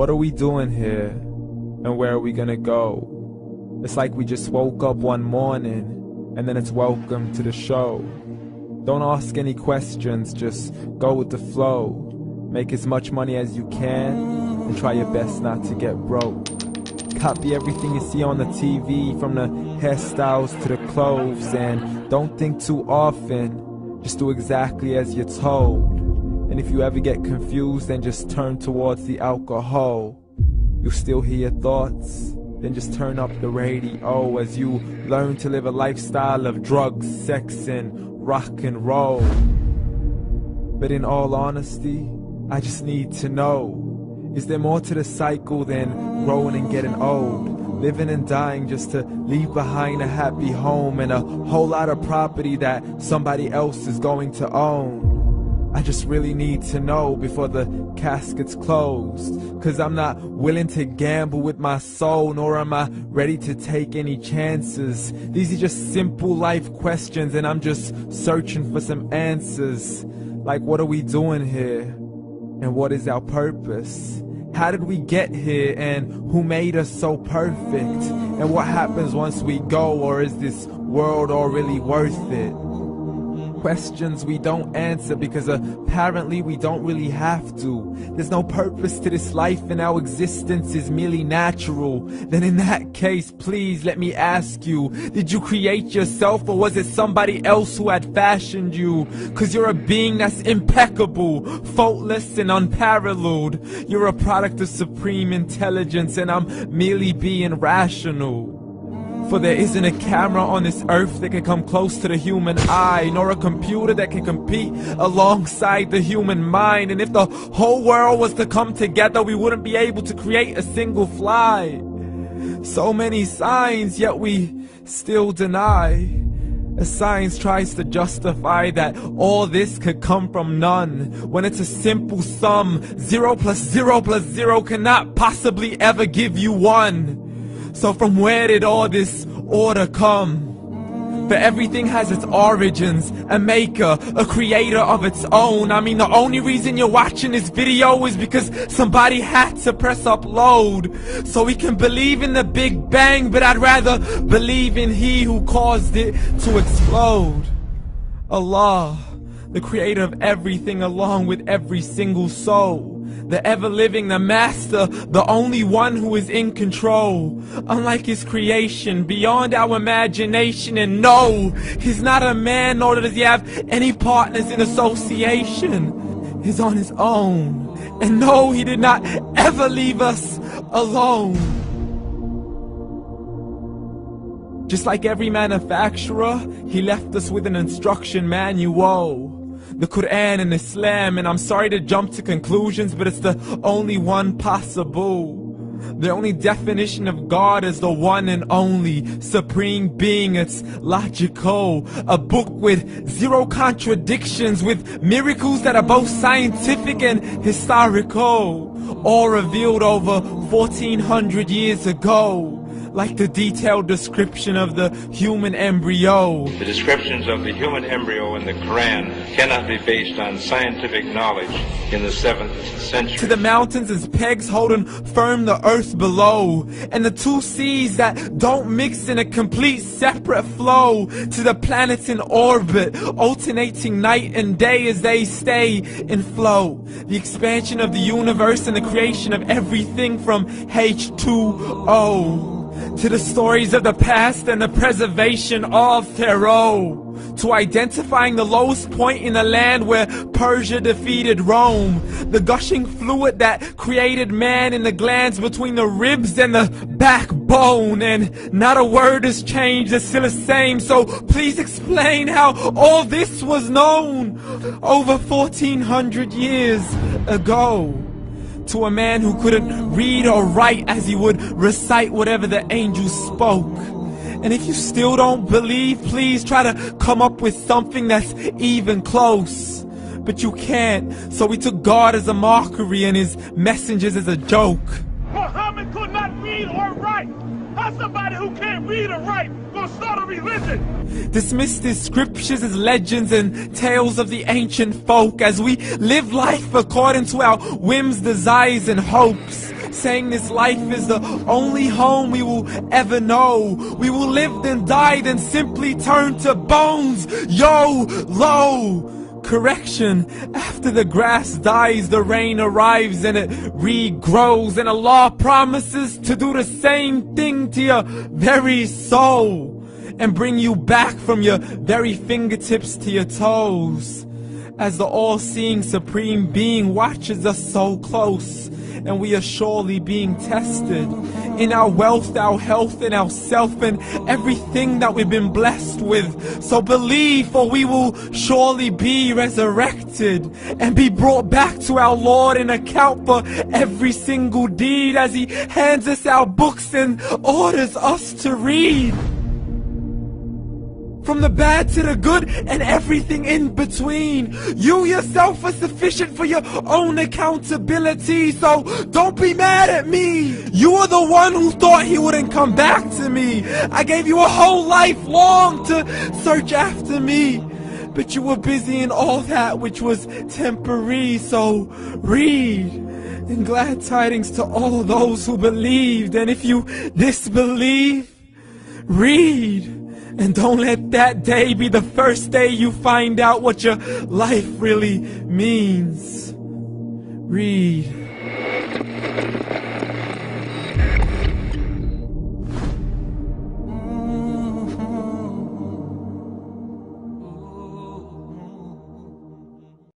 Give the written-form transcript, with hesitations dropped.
What are we doing here? And where are we gonna go? It's like we just woke up one morning and then it's welcome to the show. Don't ask any questions, just go with the flow. Make as much money as you can and try your best not to get broke. Copy everything you see on the TV, from the hairstyles to the clothes, and don't think too often, just do exactly as you're told. And if you ever get confused, then just turn towards the alcohol. You'll still hear your thoughts, then just turn up the radio as you learn to live a lifestyle of drugs, sex, and rock and roll. But in all honesty, I just need to know, is there more to the cycle than growing and getting old? Living and dying just to leave behind a happy home and a whole lot of property that somebody else is going to own. I just really need to know before the casket's closed, 'cause I'm not willing to gamble with my soul, nor am I ready to take any chances. These are just simple life questions and I'm just searching for some answers. Like, what are we doing here? And what is our purpose? How did we get here, and who made us so perfect? And what happens once we go, or is this world all really worth it? Questions we don't answer because apparently we don't really have to. There's no purpose to this life and our existence is merely natural. Then in that case, please let me ask you, did you create yourself, or was it somebody else who had fashioned you? 'Cause you're a being that's impeccable, faultless and unparalleled. You're a product of supreme intelligence and I'm merely being rational. For there isn't a camera on this earth that can come close to the human eye, nor a computer that can compete alongside the human mind. And if the whole world was to come together, we wouldn't be able to create a single fly. So many signs, yet we still deny. As science tries to justify that all this could come from none, when it's a simple sum. 0 plus 0 plus 0 cannot possibly ever give you 1. So from where did all this order come? For everything has its origins, a maker, a creator of its own. I mean, the only reason you're watching this video is because somebody had to press upload. So we can believe in the Big Bang, but I'd rather believe in He who caused it to explode. Allah, the creator of everything along with every single soul. The ever-living, the master, the only one who is in control. Unlike his creation, beyond our imagination. And no, he's not a man, nor does he have any partners in association. He's on his own. And no, he did not ever leave us alone. Just like every manufacturer, he left us with an instruction manual. The Quran and Islam, and I'm sorry to jump to conclusions, but it's the only one possible. The only definition of God is the one and only supreme being. It's logical, a book with 0 contradictions, with miracles that are both scientific and historical, all revealed over 1400 years ago. Like the detailed description of the human embryo. The descriptions of the human embryo in the Quran cannot be based on scientific knowledge in the 7th century. To the mountains as pegs holding firm the earth below, and the 2 seas that don't mix in a complete separate flow. To the planets in orbit, alternating night and day as they stay in flow. The expansion of the universe and the creation of everything from H2O. To the stories of the past and the preservation of Pharaoh. To identifying the lowest point in the land where Persia defeated Rome. The gushing fluid that created man in the glands between the ribs and the backbone. And not a word has changed, it's still the same. So please explain how all this was known over 1400 years ago. To a man who couldn't read or write, as he would recite whatever the angels spoke. And if you still don't believe, please try to come up with something that's even close. But you can't, so we took God as a mockery and his messengers as a joke. Muhammad could not read or write. How's somebody who can't read or write gonna start a religion? Dismissed his scriptures as legends and tales of the ancient folk, as we live life according to our whims, desires and hopes. saying this life is the only home we will ever know. We will live then die, then simply turn to bones. YOLO! Correction, after the grass dies, the rain arrives and it regrows, and Allah promises to do the same thing to your very soul and bring you back from your very fingertips to your toes, as the all-seeing supreme being watches us so close, and we are surely being tested in our wealth, our health, and our self, and everything that we've been blessed with. So believe, for we will surely be resurrected and be brought back to our Lord and account for every single deed, as He hands us our books and orders us to read. From the bad to the good and everything in between. You yourself are sufficient for your own accountability, so don't be mad at me. You are the one who thought He wouldn't come back to me. I gave you a whole life long to search after me, but you were busy in all that which was temporary. So read, and glad tidings to all those who believed. And if you disbelieve, read. And don't let that day be the first day you find out what your life really means. Read.